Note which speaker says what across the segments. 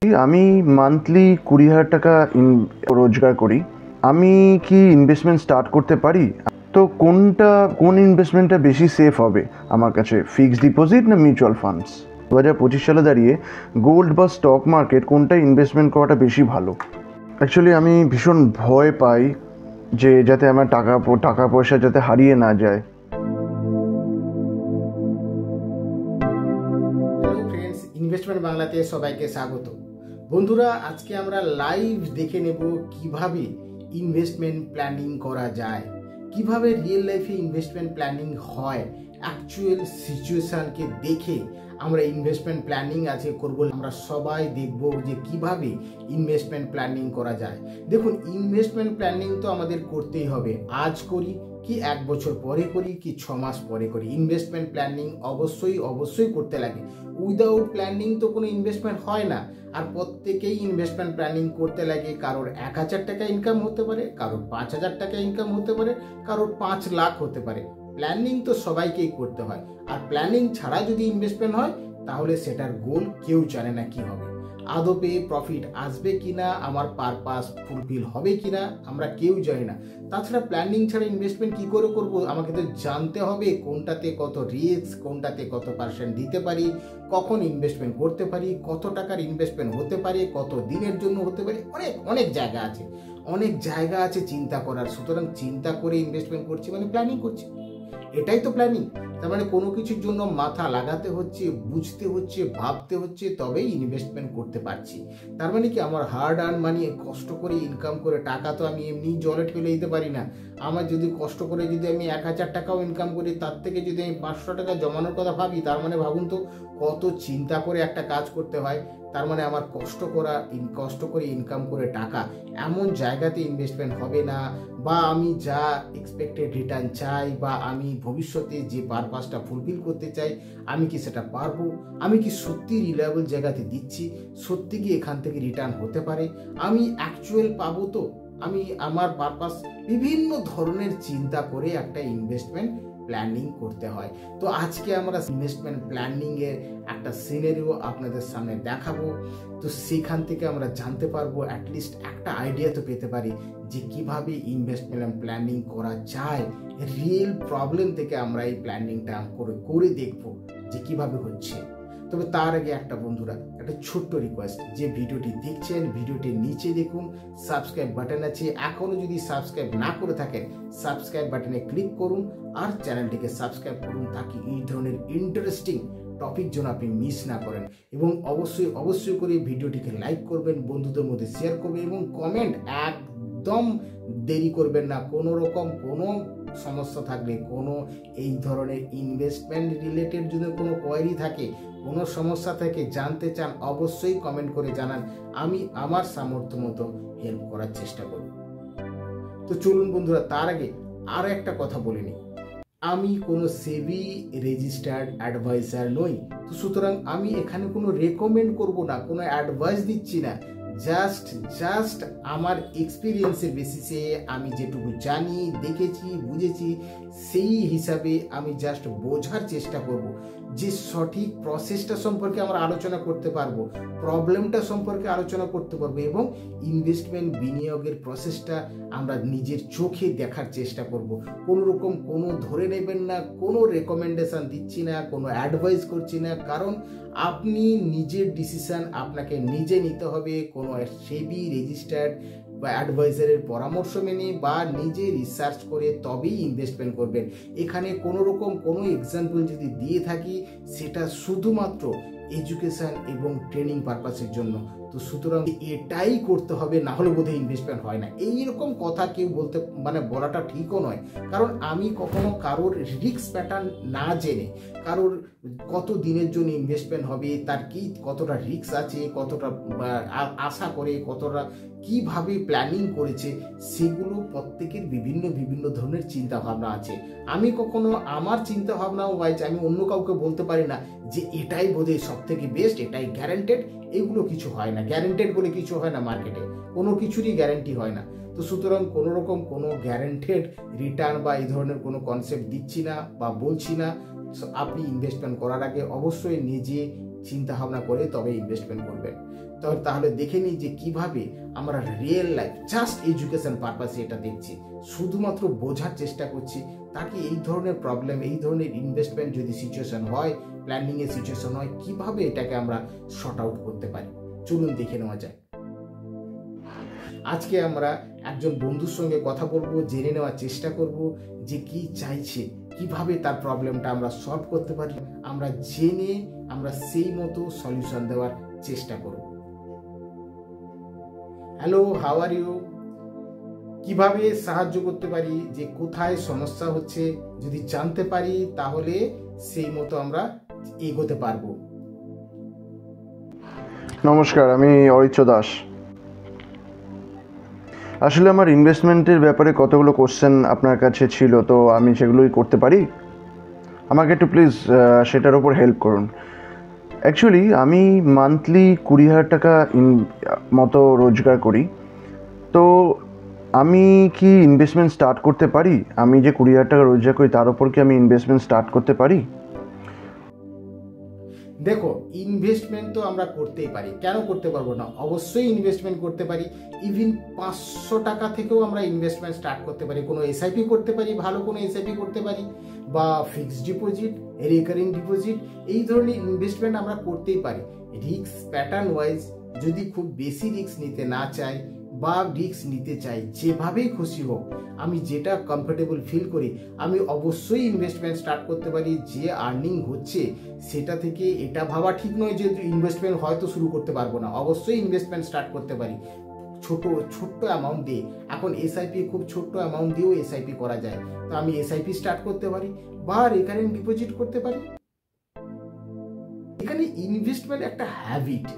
Speaker 1: আমি মান্থলি 20,000 টাকা রোজগার করি। আমি কি ইনভেস্টমেন্ট স্টার্ট করতে পারি? তো কোন ইনভেস্টমেন্টটা বেশি সেফ হবে আমার কাছে, ফিক্সড ডিপোজিট না মিউচুয়াল ফান্ডস? 2025 সালে দাঁড়িয়ে গোল্ড বা স্টক মার্কেট কোনটা ইনভেস্টমেন্ট করাটা বেশি ভালো? অ্যাকচুয়ালি আমি ভীষণ ভয় পাই যে যাতে আমার টাকা পয়সা যাতে হারিয়ে না যায়।
Speaker 2: হ্যালো ফ্রেন্ডস, ইনভেস্টমেন্ট বাংলাতে সবাইকে স্বাগত। বন্ধুরা, আজকে আমরা লাইভ দেখে নেব কিভাবে ইনভেস্টমেন্ট প্ল্যানিং করা যায়, কিভাবে রিয়েল লাইফে ইনভেস্টমেন্ট প্ল্যানিং হয়। অ্যাকচুয়াল সিচুয়েশনকে দেখে আমরা ইনভেস্টমেন্ট প্ল্যানিং করব। আমরা সবাই দেখব যে কিভাবে ইনভেস্টমেন্ট প্ল্যানিং করা যায়। দেখুন, ইনভেস্টমেন্ট প্ল্যানিং তো আমাদের করতেই হবে। আজ করি কি 1 বছর পরে করি কি 6 মাস পরে করি, ইনভেস্টমেন্ট প্ল্যানিং অবশ্যই করতে লাগে। উইদাউট প্ল্যানিং তো কোনো ইনভেস্টমেন্ট হয় না। আর প্রত্যেকেই ইনভেস্টমেন্ট প্ল্যানিং করতে লাগে। কারোর 1,000 টাকা ইনকাম হতে পারে, কারোর 5,000 টাকা ইনকাম হতে পারে, কারোর 5 লাখ হতে পারে। প্ল্যানিং তো সবাইকেই করতে হয়। আর প্ল্যানিং ছাড়া যদি ইনভেস্টমেন্ট হয় তাহলে সেটার গোল কেউ জানে না কি হবে, আদপে প্রফিট আসবে কিনা, আমার পারপাস ফুলফিল হবে কিনা, আমরা কেউ জানি না। তাছাড়া প্ল্যানিং ছাড়া ইনভেস্টমেন্ট কি করে করব? আমাকে তো জানতে হবে কোনটাতে কত রিস্ক, কোনটাতে কত পার্সেন্ট দিতে পারি, কখন ইনভেস্টমেন্ট করতে পারি, কত টাকার ইনভেস্টমেন্ট হতে পারে, কত দিনের জন্য হতে পারে। অনেক জায়গা আছে চিন্তা করার। সুতরাং চিন্তা করে ইনভেস্টমেন্ট করছি মানে প্ল্যানিং করছি, এটাই তো প্ল্যানিং। তার মানে কোনো কিছুর জন্য মাথা লাগাতে হচ্ছে, বুঝতে হচ্ছে, ভাবতে হচ্ছে, তবেই ইনভেস্টমেন্ট করতে পারছি। তার মানে কি আমার হার্ড আর্ন মানি, কষ্ট করে ইনকাম করে টাকা তো আমি এমনি জলে ফেলে দিতে পারি না। আমার যদি কষ্ট করে যদি আমি 1,000 টাকাও ইনকাম করি, তার থেকে যদি আমি 500 টাকা জমানোর কথা ভাবি, তার মানে ভাবুন তো কত চিন্তা করে একটা কাজ করতে হয়। তার মানে আমার কষ্ট করে ইনকাম করে টাকা এমন জায়গাতে ইনভেস্টমেন্ট হবে না, বা আমি যা এক্সপেক্টেড রিটার্ন চাই, বা আমি ভবিষ্যতে যে পারপাসটা ফুলফিল করতে চাই, আমি কি সেটা পারবো? আমি কি সত্যি রিলায়েবল জায়গাতে দিচ্ছি? সত্যি কি এখান থেকে রিটার্ন হতে পারে? আমি অ্যাকচুয়াল পাবো তো? আমি আমার পারপাস, বিভিন্ন ধরনের চিন্তা করে একটা ইনভেস্টমেন্ট প্ল্যানিং করতে হয়। তো আজকে আমরা ইনভেস্টমেন্ট প্ল্যানিং এর একটা সিনারিও আপনাদের সামনে দেখাবো। তো সেখান থেকে আমরা জানতে পারবো, অ্যাটলিস্ট একটা আইডিয়া তো পেতে পারি যে কিভাবে ইনভেস্টমেন্ট প্ল্যানিং করা যায়। রিয়েল প্রবলেম থেকে আমরা এই প্ল্যানিংটা করে দেখবো যে কিভাবে হচ্ছে। তবে তার আগে বন্ধুরা একটা ছোট্ট রিকোয়েস্ট, যে ভিডিওটি দেখছেন ভিডিওটির নিচে দেখুন সাবস্ক্রাইব বাটন আছে। এখনো যদি সাবস্ক্রাইব না করে থাকেন, সাবস্ক্রাইব বাটনে ক্লিক করুন আর চ্যানেলটিকে সাবস্ক্রাইব করুন, তাকে এই ধরনের ইন্টারেস্টিং টপিক যেন আপনি মিস না করেন। এবং অবশ্যই করে ভিডিওটিকে লাইক করবেন, বন্ধুদের মধ্যে শেয়ার করবেন, এবং কমেন্ট একদম দেরি করবেন না। কোনো রকম কোনো সমস্যা থাকলে, কোনো এই ধরনের ইনভেস্টমেন্ট রিলেটেড যদি কোনো কোয়েরি থাকে, কোনো সমস্যা থেকে জানতে চান, অবশ্যই কমেন্ট করে জানান। আমি আমার সামর্থ্য মতো হেল্প করার চেষ্টা করব। তো চলুন বন্ধুরা, তার আগে আরো একটা কথা বলে নিই। আমি কোনো সেবি রেজিস্টার্ড অ্যাডভাইজার নই। তো সুতরাং আমি এখানে কোনো রেকমেন্ড করব না, কোনো অ্যাডভাইস দিচ্ছি না। জাস্ট আমার এক্সপিরিয়েন্সের বেসিসে আমি যেটুকু জানি, দেখেছি, বুঝেছি, সেই হিসাবে আমি জাস্ট বোঝার চেষ্টা করব যে সঠিক প্রসেসটা সম্পর্কে আমরা আলোচনা করতে পারবো, প্রবলেমটা সম্পর্কে আলোচনা করতে পারবো, এবং ইনভেস্টমেন্ট বিনিয়োগের প্রসেসটা আমরা নিজের চোখে দেখার চেষ্টা করব। কোনো রকম কোনো ধরে নেবেন না, কোনো রেকমেন্ডেশন দিচ্ছি না, কোনো অ্যাডভাইস করছি না। কারণ আপনি নিজের ডিসিশন আপনাকে নিজে নিতে হবে, কোনো সেবি রেজিস্টার্ড বা অ্যাডভাইজারের পরামর্শ মেনে বা নিজে রিসার্চ করে তবেই ইনভেস্টমেন্ট করবেন। এখানে কোনো রকম কোনো এক্সাম্পল যদি দিয়ে থাকি, সেটা শুধুমাত্র এডুকেশন এবং ট্রেনিং পারপাসের জন্য। তো সুতরাং এটাই করতে হবে, না হলে বোধহয় ইনভেস্টমেন্ট হয় না। এইরকম কথা কেউ বলাটা ঠিকও নয়। কারণ আমি কখনো কারোর রিস্ক প্যাটার্ন না জেনে, কারোর কত দিনের জন্য ইনভেস্টমেন্ট হবে, তার কতটা রিস্ক আছে, কতটা আশা করে, কতটা কিভাবে প্ল্যানিং করেছে, সেগুলো প্রত্যেকের বিভিন্ন ধরনের চিন্তা ভাবনা আছে। আমি কখনো আমার চিন্তা ভাবনা ওয়াইজ আমি অন্য কাউকে বলতে পারি না যে এটাই বোধহয় সব থেকে বেস্ট, এটাই গ্যারান্টেড। এগুলো কিছু হয় না, গ্যারান্টেড বলে কিছু হয় না, মার্কেটে কোনো কিছুরই গ্যারান্টি হয় না। তো সুতরাং কোনো রকম কোনো গ্যারান্টেড রিটার্ন বা এই ধরনের কোনো কনসেপ্ট দিচ্ছি না বা বলছি না। আপনি ইনভেস্টমেন্ট করার আগে অবশ্যই নিজে চিন্তা ভাবনা করে তবে ইনভেস্টমেন্ট করবেন। তাহলে দেখে নিই যে কিভাবে আমরা রিয়েল লাইফ জাস্ট এডুকেশন পারপাসে এটা দেখছি, শুধুমাত্র বোঝার চেষ্টা করছি তাকে এই ধরনের প্রবলেম, এই ধরনের ইনভেস্টমেন্ট যদি সিচুয়েশন হয়, প্ল্যানিং এর সিচুয়েশন হয়, কিভাবে এটাকে আমরা শর্ট আউট করতে পারি। চলুন দেখে নেওয়া যায়। আজকে আমরা একজন বন্ধুর সঙ্গে কথা বলবো, জেনে নেওয়ার চেষ্টা করব যে কি চাইছে, কিভাবে তার প্রবলেমটা আমরা সলভ করতে পারি, আমরা জেনে আমরা সেই মতো সলিউশন দেওয়ার চেষ্টা করব। Hello, how are you? কিভাবে সাহায্য করতে পারি, যে কোথায় সমস্যা হচ্ছে যদি জানতে পারি তাহলে সেই মতো আমরা এগোতে পারবো।
Speaker 1: নমস্কার, আমি অরিত্র দাস। আসলে আমার ইনভেস্টমেন্টের ব্যাপারে কতগুলো কোশ্চেন আপনার কাছে ছিল, তো আমি সেগুলোই করতে পারি। আমাকে একটু প্লিজ সেটার ওপর হেল্প করুন। অ্যাকচুয়ালি আমি মান্থলি 20,000 টাকা মতো রোজগার করি। তো আমি কি ইনভেস্টমেন্ট স্টার্ট করতে পারি? আমি যে 20,000 টাকা রোজগার করি তার উপর কি আমি ইনভেস্টমেন্ট স্টার্ট করতে পারি?
Speaker 2: দেখো, ইনভেস্টমেন্ট তো আমরা করতেই পারি, কেন করতে পারবো না? অবশ্যই ইনভেস্টমেন্ট করতে পারি। ইভিন 500 টাকা থেকেও আমরা ইনভেস্টমেন্ট স্টার্ট করতে পারি। কোনো এসআইপি করতে পারি, ভালো কোনো এসআইপি করতে পারি, বা ফিক্সড ডিপোজিট, রিকারিং ডিপোজিট, এই ধরনের ইনভেস্টমেন্ট আমরা করতেই পারি। রিস্ক প্যাটার্ন ওয়াইজ যদি খুব বেশি রিস্ক নিতে না চাই বা রিস্ক নিতে চাই, যেভাবেই খুশি হোক, আমি যেটা কমফোর্টেবল ফিল করি, আমি অবশ্যই ইনভেস্টমেন্ট স্টার্ট করতে পারি। যে আর্নিং হচ্ছে সেটা থেকে এটা ভাবা ঠিক নয় যে ইনভেস্টমেন্ট হয়তো শুরু করতে পারবো না। অবশ্যই ইনভেস্টমেন্ট স্টার্ট করতে পারি ছোট্ট অ্যামাউন্ট দিয়ে। এখন এসআইপি খুব ছোট্ট অ্যামাউন্ট দিয়েও এসআইপি করা যায়, তো আমি এসআইপি স্টার্ট করতে পারি বা রিকারিং ডিপোজিট করতে পারি। এখানে ইনভেস্টমেন্ট একটা হ্যাবিট।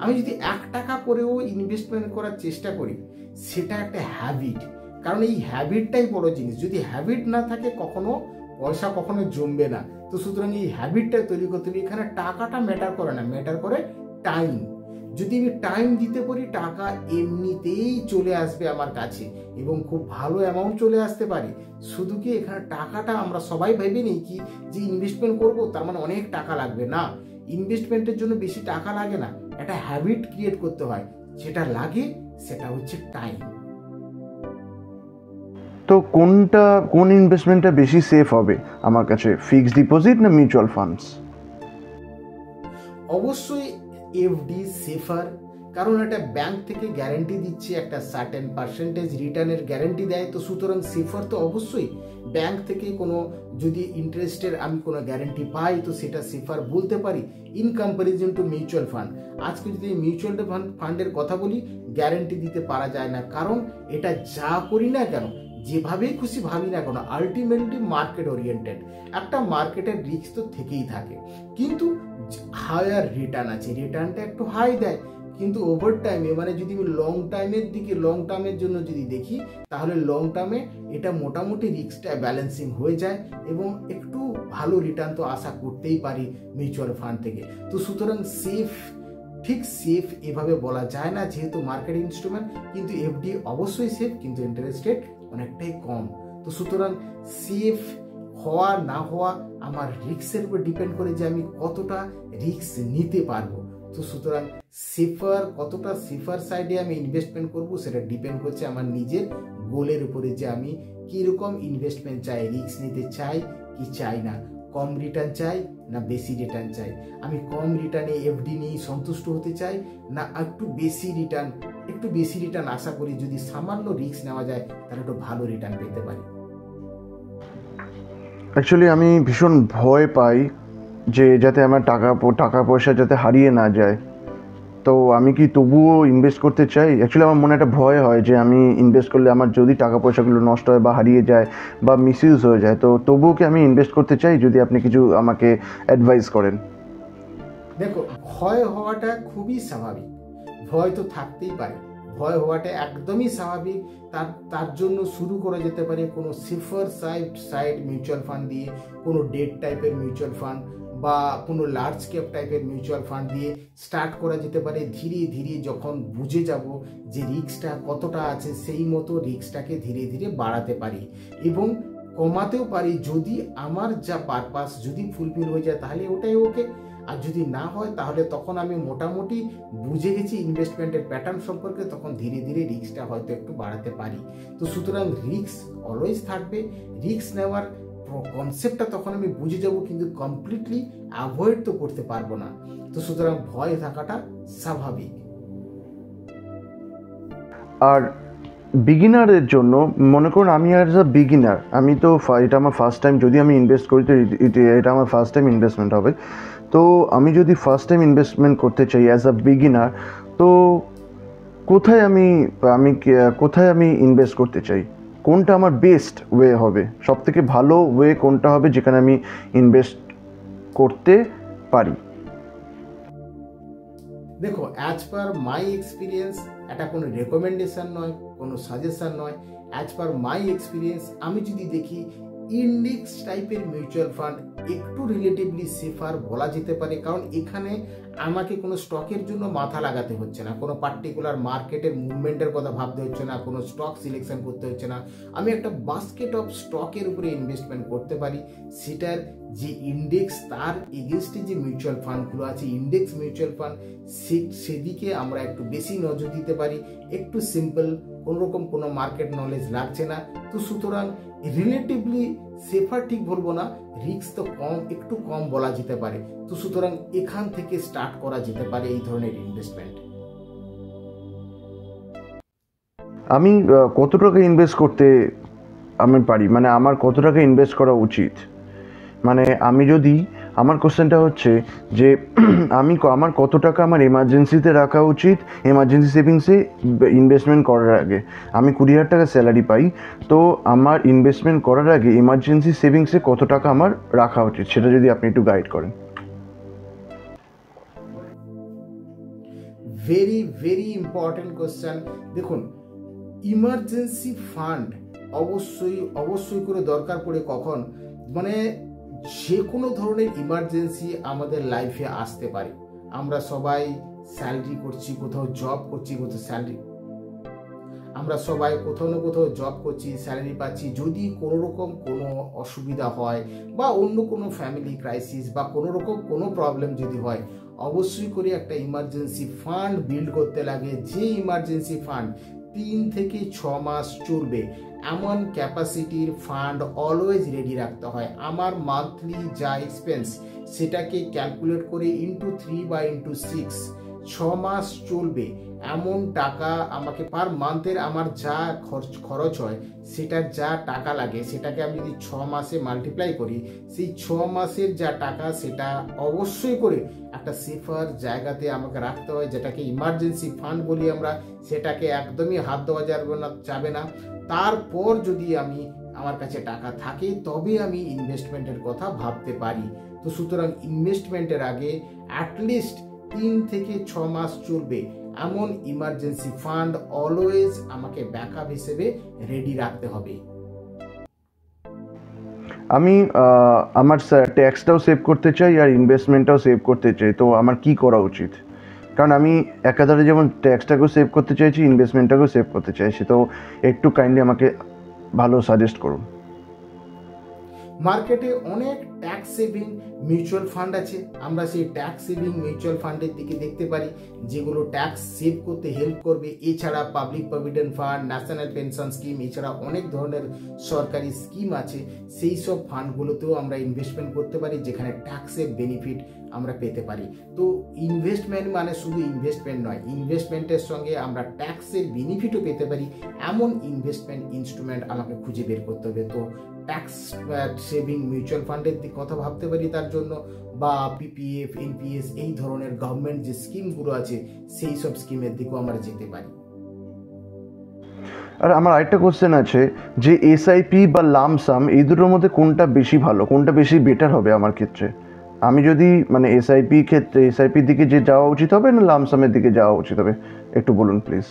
Speaker 2: আমি যদি 1 টাকা করেও ইনভেস্টমেন্ট করার চেষ্টা করি, সেটা একটা হ্যাবিট। কারণ এই হ্যাবিটটাই বড় জিনিস। যদি হ্যাবিট না থাকে কখনো পয়সা কখনো জমবে না। তো সুতরাং এই হ্যাবিটটা তৈরি করতে হবে। এখানে টাকাটা ম্যাটার করে না, ম্যাটার করে টাইম। যদি আমি টাইম দিতে পারি, টাকা এমনিতেই চলে আসবে আমার কাছে এবং খুব ভালো অ্যামাউন্ট চলে আসতে পারে। শুধু কি এখানে টাকাটা আমরা সবাই ভেবে নিই কি যে ইনভেস্টমেন্ট করব তার মানে অনেক টাকা লাগবে। না, ইনভেস্টমেন্টের জন্য বেশি টাকা লাগে না, একটা হ্যাবিট ক্রিয়েট করতে হয়। যেটা লাগে সেটা হচ্ছে টাইম।
Speaker 1: তো কোন ইনভেস্টমেন্টটা বেশি সেফ হবে আমার কাছে, ফিক্সড ডিপোজিট না মিউচুয়াল ফান্ডস?
Speaker 2: অবশ্যই এফডি সেফার, কারণ এটা ব্যাংক থেকে গ্যারান্টি দিচ্ছে, একটা সার্টেন পার্সেন্টেজ রিটার্নের গ্যারান্টি দেয়। তো সুতরাং সেফার তো অবশ্যই। ব্যাংক থেকে কোনো যদি ইন্টারেস্টের আমি কোনো গ্যারান্টি পাই, তো সেটা সেফার বলতে পারি in comparison two mutual fund. আজকে যদি মিউচুয়াল ফান্ডের কথা বলি, গ্যারান্টি দিতে পারা যায় না। কারণ এটা যা করি না কেন, যেভাবেই খুশি ভাবি না কেন, আলটিমেটলি মার্কেট ওরিয়েন্টেড। একটা মার্কেটের রিস্ক তো থেকেই থাকে, কিন্তু হায়ার রিটার্ন আছে, রিটার্নটা একটু হাই দেয়। কিন্তু ওভার টাইমে, মানে যদি আমি লং টার্মের জন্য যদি দেখি, তাহলে লং টার্মে এটা মোটামুটি রিস্কটা ব্যালেন্সিং হয়ে যায় এবং একটু ভালো রিটার্ন তো আশা করতেই পারি মিউচুয়াল ফান্ড থেকে। তো সুতরাং সেফ এভাবে বলা যায় না, যেহেতু মার্কেট ইনস্ট্রুমেন্ট। কিন্তু এফডি অবশ্যই সেফ, কিন্তু ইন্টারেস্ট রেট অনেকটাই কম। তো সুতরাং সেফ হওয়া না হওয়া আমার রিস্কের উপর ডিপেন্ড করে যে আমি কতটা রিস্ক নিতে পারবো। তো সুতরাং কতটা সেফার সাইডে আমি ইনভেস্টমেন্ট করব, সেটা ডিপেন্ড করছে আমার নিজের গোলের উপরে, যে আমি কিরকম ইনভেস্টমেন্ট চাই, রিস্ক নিতে চাই কি চাই না, কম রিটার্ন চাই না বেশি রিটার্ন চাই, আমি কম রিটার্নে এফডি নিয়ে সন্তুষ্ট হতে চাই না একটু বেশি রিটার্ন আশা করি, যদি সামান্য রিস্ক নেওয়া যায় তাহলে একটু ভালো রিটার্ন পেতে পারি।
Speaker 1: অ্যাকচুয়ালি আমি ভীষণ ভয় পাই যে যাতে আমার টাকা পয়সা যাতে হারিয়ে না যায়। তো আমি কি তবুও ইনভেস্ট করতে চাই? অ্যাকচুয়ালি আমার মনে একটা ভয় হয় যে আমি ইনভেস্ট করলে আমার যদি টাকা পয়সাগুলো নষ্ট হয় বা হারিয়ে যায় বা মিসইউজ হয়ে যায়, তো তবুও কি আমি ইনভেস্ট করতে চাই? যদি আপনি কিছু আমাকে অ্যাডভাইস করেন।
Speaker 2: দেখো, ভয় হওয়াটা খুবই স্বাভাবিক। ভয় তো থাকতেই পারে, ভয় হওয়াটা একদমই স্বাভাবিক। তার জন্য শুরু করা যেতে পারে কোনো সেফার সাইড মিউচুয়াল ফান্ড দিয়ে, কোনো ডেট টাইপের মিউচুয়াল ফান্ড বা কোনো লার্জ ক্যাপ টাইপের মিউচুয়াল ফান্ড দিয়ে স্টার্ট করা যেতে পারে। ধীরে ধীরে যখন বুঝে যাব যে রিস্কটা কতটা আছে, সেই মতো রিস্কটাকে ধীরে ধীরে বাড়াতে পারি এবং কমাতেও পারি। যদি আমার যা পারপাস যদি ফুলফিল হয়ে যায় তাহলে ওটাই ওকে। আর যদি না হয় তাহলে তখন আমি মোটামুটি বুঝে গেছি ইনভেস্টমেন্টের প্যাটার্ন সম্পর্কে, তখন ধীরে ধীরে রিস্কটা হয়তো একটু বাড়াতে পারি। তো সুতরাং রিস্ক অলওয়েজ থাকবে, রিস্ক নেওয়ার কনসেপ্টটা তখন আমি বুঝে যাব, কিন্তু কমপ্লিটলি অ্যাভয়েড তো করতে পারবো না। তো সুতরাং ভয় থাকাটা স্বাভাবিক।
Speaker 1: আর বিগিনারের জন্য মনে করুন আমি অ্যাজ আ বিগিনার, আমি তো এটা আমার ফার্স্ট টাইম, যদি আমি ইনভেস্ট করি তো এটা আমার ফার্স্ট টাইম ইনভেস্টমেন্ট হবে। তো আমি যদি ফার্স্ট টাইম ইনভেস্টমেন্ট করতে চাই অ্যাজ আ বিগিনার, তো কোথায় আমি ইনভেস্ট করতে চাই, কোনটা আমার বেস্ট ওয়ে হবে, সব থেকে ভালো ওয়ে কোনটা হবে যেখানে আমি ইনভেস্ট করতে পারি?
Speaker 2: দেখো, অ্যাজ পার মাই এক্সপিরিয়েন্স, এটা কোনো রেকমেন্ডেশন নয়, কোনো সাজেশন নয়, অ্যাজ পার মাই এক্সপিরিয়েন্স আমি যদি দেখি ইন্ডেক্স টাইপের মিউচুয়াল ফান্ড একটু রিলেটিভলি সেফার বলা যেতে পারে। কারণ এখানে আমাকে কোনো স্টকের জন্য মাথা লাগাতে হচ্ছে না, কোনো পার্টিকুলার মার্কেটের মুভমেন্টের কথা ভাবতে হচ্ছে না, কোনো স্টক সিলেকশন করতে হচ্ছে না। আমি একটা বাস্কেট অফ স্টকের উপরে ইনভেস্টমেন্ট করতে পারি, সেটার যে ইন্ডেক্স তার এগেনস্টে যে মিউচুয়াল ফান্ডগুলো আছে, ইন্ডেক্স মিউচুয়াল ফান্ড, সেদিকে আমরা একটু বেশি নজর দিতে পারি। একটু সিম্পল, কোনোরকম কোনো মার্কেট নলেজ লাগছে না। তো সুতরাং রিলেটিভলি সেফার ঠিক বলবো না, রিস্ক তো একটু কম বলা যেতে পারে। তো সুতরাং এখান থেকে স্টার্ট করা যেতে পারে এই ধরনের ইনভেস্টমেন্ট।
Speaker 1: আমি কত টাকা ইনভেস্ট করতে আমি পারি, মানে আমার কত টাকা ইনভেস্ট করা উচিত? মানে আমি যদি, আমার কোশ্চেনটা হচ্ছে যে আমার কত টাকা আমার এমার্জেন্সিতে রাখা উচিত, এমার্জেন্সি সেভিংসে ইনভেস্টমেন্ট করার আগে। আমি 20,000 টাকা স্যালারি পাই, তো আমার ইনভেস্টমেন্ট করার আগে এমার্জেন্সি সেভিংসে কত টাকা আমার রাখা উচিত, সেটা যদি আপনি একটু গাইড করেন।
Speaker 2: Very very important question. দেখুন, ইমার্জেন্সি ফান্ড অবশ্যই করে দরকার পড়ে কখন, মানে যে কোনো ধরনের ইমার্জেন্সি আমাদের লাইফে আসতে পারে। আমরা সবাই স্যালারি করছি, কোথাও জব করছি, আমরা সবাই কোথাও না কোথাও জব করছি, স্যালারি পাচ্ছি। যদি কোনো রকম কোনো অসুবিধা হয় বা অন্য কোনো ফ্যামিলি ক্রাইসিস বা কোনো রকম কোনো প্রবলেম যদি হয়, অবশ্যই করে একটা ইমার্জেন্সি ফান্ড বিল্ড করতে লাগে। যে ইমার্জেন্সি ফান্ড 3 থেকে 6 মাস চলবে এমন ক্যাপাসিটির ফান্ড অলওয়েজ রেডি রাখতে হয়। আমার মান্থলি যা এক্সপেন্স সেটাকে ক্যালকুলেট করে ইন্টু 3 বা ইন্টু 6, 6 মাস চলবে এমন টাকা আমাকে পার মান্থের আমার যা খরচ হয়, সেটার যা টাকা লাগে সেটাকে আমি যদি 6 মাসে মাল্টিপ্লাই করি, সেই 6 মাসের যা টাকা সেটা অবশ্যই করে একটা সেফার জায়গাতে আমাকে রাখতে হয়, যেটাকে ইমার্জেন্সি ফান্ড বলি আমরা। সেটাকে একদমই হাত দেওয়া যাবে না। তারপর যদি আমার কাছে টাকা থাকে তবে আমি ইনভেস্টমেন্টের কথা ভাবতে পারি। তো সুতরাং ইনভেস্টমেন্টের আগে অ্যাটলিস্ট 3 থেকে 6 মাস চলবে এমন ইমার্জেন্সি ফান্ড অলওয়েজ আমাকে ব্যাকআপ হিসেবে রেডি রাখতে হবে।
Speaker 1: আমি আমার ট্যাক্সটাও সেভ করতে চাই আর ইনভেস্টমেন্টটাও সেভ করতে চাই, তো আমার কি করা উচিত? কারণ আমি একাধারে যেমন ট্যাক্সটাকেও সেভ করতে চাইছি, ইনভেস্টমেন্টটাকেও সেভ করতে চাইছি, তো একটু কাইন্ডলি আমাকে ভালো সাজেস্ট করুন।
Speaker 2: মার্কেটে অনেক ট্যাক্স সেভিং মিউচুয়াল ফান্ড আছে। আমরা সেই ট্যাক্স সেভিং মিউচুয়াল ফান্ডের দিকে দেখতে পারি, যেগুলো ট্যাক্স সেভ করতে হেল্প করবে। এছাড়া public provident fund, national pension scheme, এছাড়া অনেক ধরনের সরকারি স্কিম আছে। সেই সব ফান্ডগুলোতেও আমরা ইনভেস্টমেন্ট করতে পারি, যেখানে ট্যাক্সের বেনিফিট আমরা পেতে পারি। তো ইনভেস্টমেন্ট মানে শুধু ইনভেস্টমেন্ট নয়, ইনভেস্টমেন্টের সঙ্গে আমরা ট্যাক্সের বেনিফিটও পেতে পারি। এমন ইনভেস্টমেন্ট ইনস্ট্রুমেন্ট আমাকে খুঁজে বের করতে হবে। তো ট্যাক্স সেভিং মিউচুয়াল ফান্ডের দিকে কথা ভাবতে পারি তার জন্য, বা পিপিএফ, এনপিএস, এই ধরনের গভর্নমেন্ট যে স্কিমগুলো আছে সেই সব স্কিমের দিকেও আমরা যেতে পারি।
Speaker 1: আর আমার আরেকটা কোশ্চেন আছে যে এসআইপি বা লামসাম, এই দুটোর মধ্যে কোনটা বেশি ভালো, কোনটা বেশি বেটার হবে আমার ক্ষেত্রে? আমি যদি মানে এসআইপির দিকে যে যাওয়া উচিত হবে না লামসামের দিকে যাওয়া উচিত হবে, একটু বলুন প্লিজ।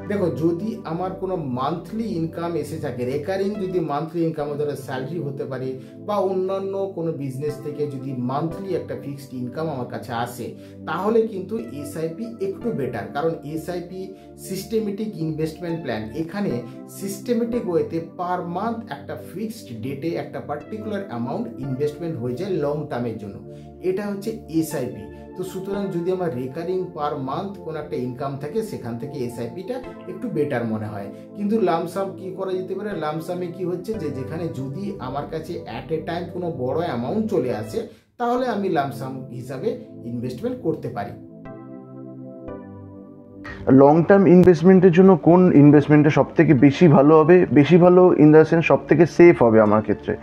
Speaker 2: দেখো, যদি আমার কোনো মান্থলি ইনকাম এসে থাকে, রেকারিং যদি মান্থলি ইনকাম ধরো স্যালারি হতে পারে বা অন্যান্য কোনো বিজনেস থেকে যদি মান্থলি একটা ফিক্সড ইনকাম আমার কাছে আসে, তাহলে কিন্তু এসআইপি একটু বেটার। কারণ এসআইপি সিস্টেমেটিক ইনভেস্টমেন্ট প্ল্যান, এখানে সিস্টেমেটিক ওয়েতে পার মান্থ একটা ফিক্সড ডেটে একটা পার্টিকুলার অ্যামাউন্ট ইনভেস্টমেন্ট হয়ে যায় লং টার্মের জন্য। এটা হচ্ছে এসআইপি। তো সুতরাং যদি আমার রেকারিং পার মান্থ কোনো একটা ইনকাম থাকে, সেখান থেকে এসআইপিটা একটু বেটার মনে হয়। কিন্তু লামসাম কি করা যেতে পারে, লামসামে কি হচ্ছে যে যেখানে যদি আমার কাছে অ্যাট এ টাইম কোনো বড় অ্যামাউন্ট চলে আসে, তাহলে আমি লামসাম হিসাবে ইনভেস্টমেন্ট করতে পারি।
Speaker 1: লং টার্ম ইনভেস্টমেন্টের জন্য কোন ইনভেস্টমেন্টটা সব থেকে বেশি ভালো হবে, বেশি ভালো ইন দ্য সেন্স সব থেকে সেফ হবে আমার ক্ষেত্রে?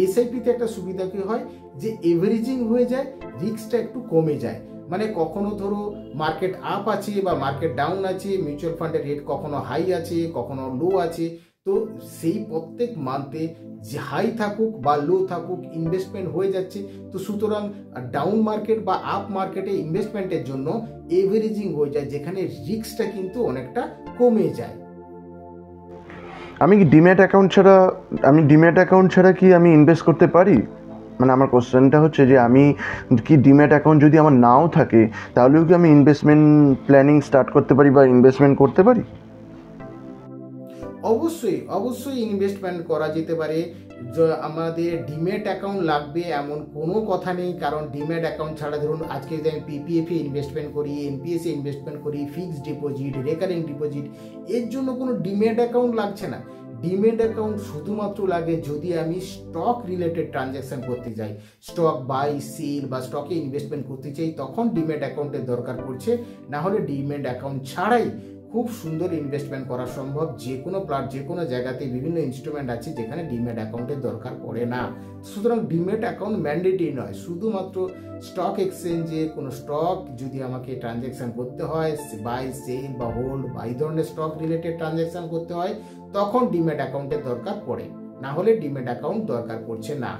Speaker 2: এসআইপিতে একটা সুবিধা কি হয় যে এভারেজিং হয়ে যায়, রিস্কটা একটু কমে যায়। মানে কখনো ধরো মার্কেট আপ আছে বা মার্কেট ডাউন আছে, মিউচুয়াল ফান্ডের রেট কখনো হাই আছে কখনো লো আছে, তো সেই প্রত্যেক মান্থে যে হাই থাকুক বা লো থাকুক ইনভেস্টমেন্ট হয়ে যাচ্ছে। তো সুতরাং ডাউন মার্কেট বা আপ মার্কেটে ইনভেস্টমেন্টের জন্য এভারেজিং হয়ে যায়, যেখানে রিস্কটা কিন্তু অনেকটা কমে যায়।
Speaker 1: আমি কি ডিম্যাট অ্যাকাউন্ট ছাড়া কি আমি ইনভেস্ট করতে পারি? মানে আমার কোশ্চেনটা হচ্ছে যে আমি কি ডিম্যাট অ্যাকাউন্ট যদি আমার নাও থাকে, তাহলেও কি আমি ইনভেস্টমেন্ট প্ল্যানিং স্টার্ট করতে পারি বা ইনভেস্টমেন্ট করতে পারি?
Speaker 2: অবশ্যই অবশ্যই ইনভেস্টমেন্ট করা যেতে পারে। আমাদের ডিম্যাট অ্যাকাউন্ট লাগবে এমন কোনো কথা নেই, কারণ ডিম্যাট অ্যাকাউন্ট ছাড়া ধরুন আজকে যদি আমি পিপিএফে ইনভেস্টমেন্ট করি, এনপিএসে ইনভেস্টমেন্ট করি, ফিক্সড ডিপোজিট, রেকারিং ডিপোজিট, এর জন্য কোনো ডিম্যাট অ্যাকাউন্ট লাগছে না। ডিম্যাট অ্যাকাউন্ট শুধুমাত্র লাগে যদি আমি স্টক রিলেটেড ট্রানজ্যাকশন করতে চাই, স্টক বাই সেল বা স্টকে ইনভেস্টমেন্ট করতে চাই, তখন ডিম্যাট অ্যাকাউন্টের দরকার পড়ছে। না হলে ডিম্যাট অ্যাকাউন্ট ছাড়াই খুব সুন্দর ইনভেস্টমেন্ট করা সম্ভব। যে কোনো জায়গাতে বিভিন্ন ইনস্ট্রুমেন্ট আছে যেখানে ডিম্যাট অ্যাকাউন্টের দরকার পড়ে না। সুতরাং ডিম্যাট অ্যাকাউন্ট ম্যান্ডেটরি নয়, শুধুমাত্র স্টক এক্সচেঞ্জে কোনো স্টক যদি আমাকে ট্রানজ্যাকশন করতে হয়, বাই সেল বা হোল্ড বা এই ধরনের স্টক রিলেটেড ট্রানজ্যাকশন করতে হয়, তখন ডিম্যাট অ্যাকাউন্টের দরকার পড়ে, না হলে ডিম্যাট অ্যাকাউন্ট দরকার পড়ছে না।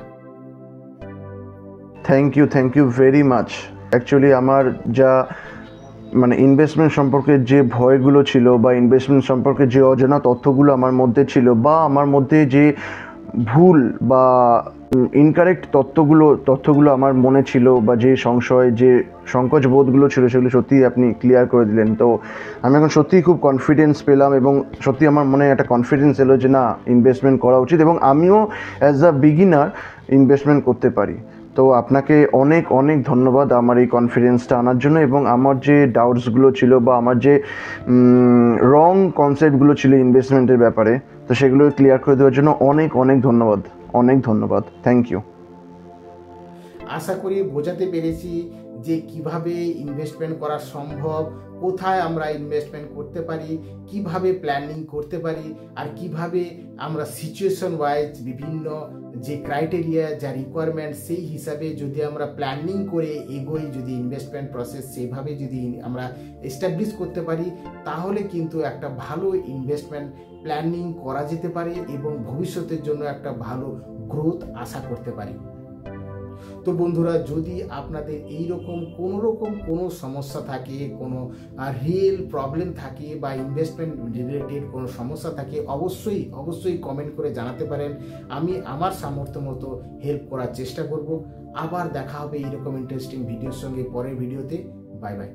Speaker 1: Thank you very much. Actually আমার যা মানে ইনভেস্টমেন্ট সম্পর্কে যে ভয়গুলো ছিল বা ইনভেস্টমেন্ট সম্পর্কে যে অজানা তথ্যগুলো আমার মধ্যে ছিল, বা আমার মধ্যে যে ভুল বা ইনকারেক্ট তথ্যগুলো আমার মনে ছিল, বা যে সংশয় যে সংকোচ বোধগুলো ছিল, সেগুলো সত্যিই আপনি ক্লিয়ার করে দিলেন। তো আমি এখন সত্যিই খুব কনফিডেন্স পেলাম এবং সত্যি আমার মনে একটা কনফিডেন্স এলো যে না, ইনভেস্টমেন্ট করা উচিত এবং আমিও অ্যাজ আ বিগিনার ইনভেস্টমেন্ট করতে পারি। তো আপনাকে অনেক অনেক ধন্যবাদ আমার এই কনফিডেন্সটা আনার জন্য, এবং আমার যে ডাউটসগুলো ছিল বা আমার যে রং কনসেপ্টগুলো ছিল ইনভেস্টমেন্টের ব্যাপারে, তো সেগুলো ক্লিয়ার করে দেওয়ার জন্য অনেক অনেক ধন্যবাদ। Thank you.
Speaker 2: আশা করি বোঝাতে পেরেছি যে কিভাবে ইনভেস্টমেন্ট করা সম্ভব, কোথায় আমরা ইনভেস্টমেন্ট করতে পারি, কিভাবে প্ল্যানিং করতে পারি, আর কিভাবে আমরা সিচুয়েশন ওয়াইজ বিভিন্ন যে ক্রাইটেরিয়া যা রিকোয়ারমেন্ট সেই হিসাবে যদি আমরা প্ল্যানিং করে এগোই, যদি ইনভেস্টমেন্ট প্রসেস সেভাবে যদি আমরা এস্টাবলিশ করতে পারি, তাহলে কিন্তু একটা ভালো ইনভেস্টমেন্ট প্ল্যানিং করা যেতে পারে এবং ভবিষ্যতের জন্য একটা ভালো গ্রোথ আশা করতে পারি। তো বন্ধুরা, যদি আপনাদের এইরকম কোনো সমস্যা থাকে, কোনো রিয়েল প্রবলেম থাকে বা ইনভেস্টমেন্ট রিলেটেড কোনো সমস্যা থাকে, অবশ্যই কমেন্ট করে জানাতে পারেন। আমি আমার সামর্থ্য মতো হেল্প করার চেষ্টা করব। আবার দেখা হবে এইরকম ইন্টারেস্টিং ভিডিওর সঙ্গে পরের ভিডিওতে। Bye bye.